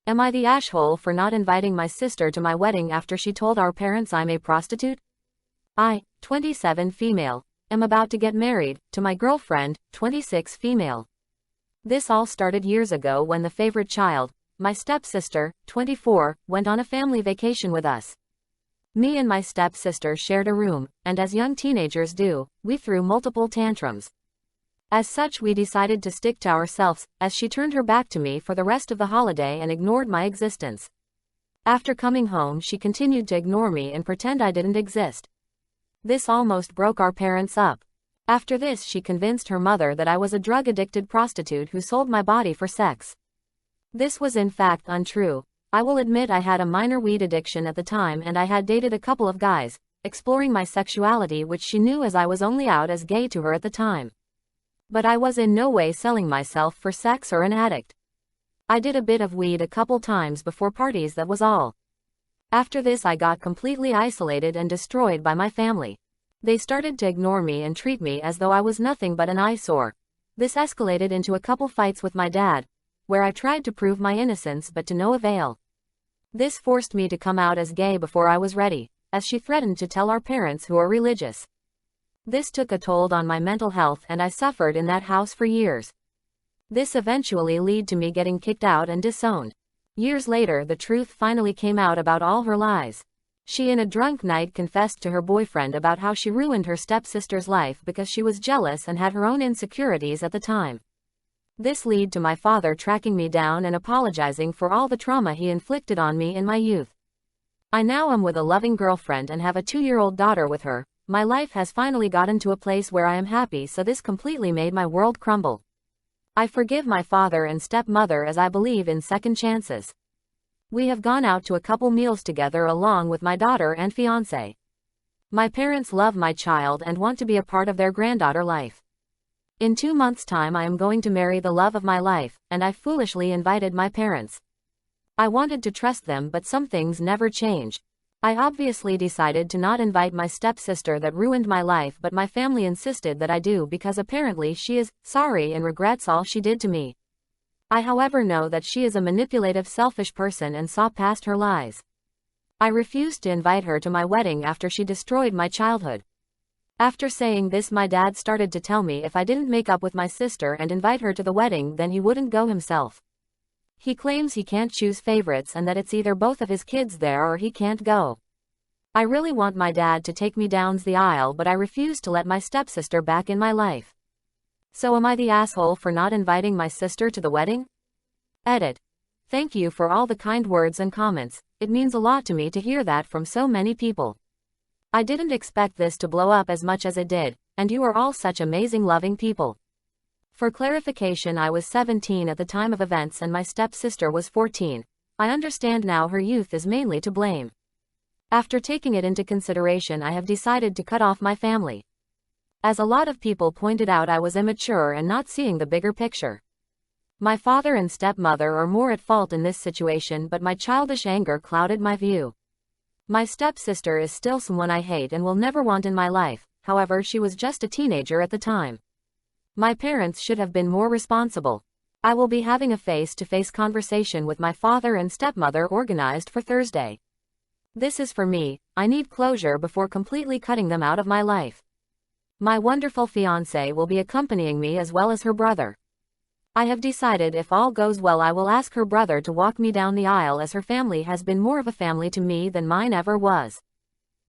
Am I the asshole for not inviting my sister to my wedding after she told our parents I'm a prostitute? I, 27 female, am about to get married to my girlfriend, 26 female. This all started years ago when the favorite child, my stepsister, 24, went on a family vacation with us. Me and my stepsister shared a room, and as young teenagers do, we threw multiple tantrums. As such, we decided to stick to ourselves, as she turned her back to me for the rest of the holiday and ignored my existence. After coming home, she continued to ignore me and pretend I didn't exist. This almost broke our parents up. After this, she convinced her mother that I was a drug-addicted prostitute who sold my body for sex. This was in fact untrue. I will admit I had a minor weed addiction at the time, and I had dated a couple of guys, exploring my sexuality, which she knew, as I was only out as gay to her at the time. But I was in no way selling myself for sex or an addict. I did a bit of weed a couple times before parties, that was all. After this, I got completely isolated and destroyed by my family. They started to ignore me and treat me as though I was nothing but an eyesore. This escalated into a couple fights with my dad, where I tried to prove my innocence but to no avail. This forced me to come out as gay before I was ready, as she threatened to tell our parents, who are religious. This took a toll on my mental health, and I suffered in that house for years. This eventually led to me getting kicked out and disowned. Years later, the truth finally came out about all her lies. She, in a drunk night, confessed to her boyfriend about how she ruined her stepsister's life because she was jealous and had her own insecurities at the time. This led to my father tracking me down and apologizing for all the trauma he inflicted on me in my youth. I now am with a loving girlfriend and have a 2-year-old daughter with her. My life has finally gotten to a place where I am happy, so this completely made my world crumble. I forgive my father and stepmother, as I believe in second chances. We have gone out to a couple meals together along with my daughter and fiancé. My parents love my child and want to be a part of their granddaughter life. In 2 months' time, I am going to marry the love of my life, and I foolishly invited my parents. I wanted to trust them, but some things never change. I obviously decided to not invite my stepsister that ruined my life, but my family insisted that I do because apparently she is sorry and regrets all she did to me. I, however, know that she is a manipulative, selfish person and saw past her lies. I refused to invite her to my wedding after she destroyed my childhood. After saying this, my dad started to tell me if I didn't make up with my sister and invite her to the wedding, then he wouldn't go himself. He claims he can't choose favorites and that it's either both of his kids there or he can't go. I really want my dad to take me down the aisle, but I refuse to let my stepsister back in my life. So am I the asshole for not inviting my sister to the wedding? Edit. Thank you for all the kind words and comments. It means a lot to me to hear that from so many people. I didn't expect this to blow up as much as it did, and you are all such amazing, loving people. For clarification, I was 17 at the time of events and my stepsister was 14. I understand now her youth is mainly to blame. After taking it into consideration, I have decided to cut off my family. As a lot of people pointed out, I was immature and not seeing the bigger picture. My father and stepmother are more at fault in this situation, but my childish anger clouded my view. My stepsister is still someone I hate and will never want in my life, however, she was just a teenager at the time. My parents should have been more responsible. I will be having a face-to-face conversation with my father and stepmother organized for Thursday. This is for me. I need closure before completely cutting them out of my life. My wonderful fiancé will be accompanying me as well as her brother. I have decided if all goes well, I will ask her brother to walk me down the aisle, as her family has been more of a family to me than mine ever was.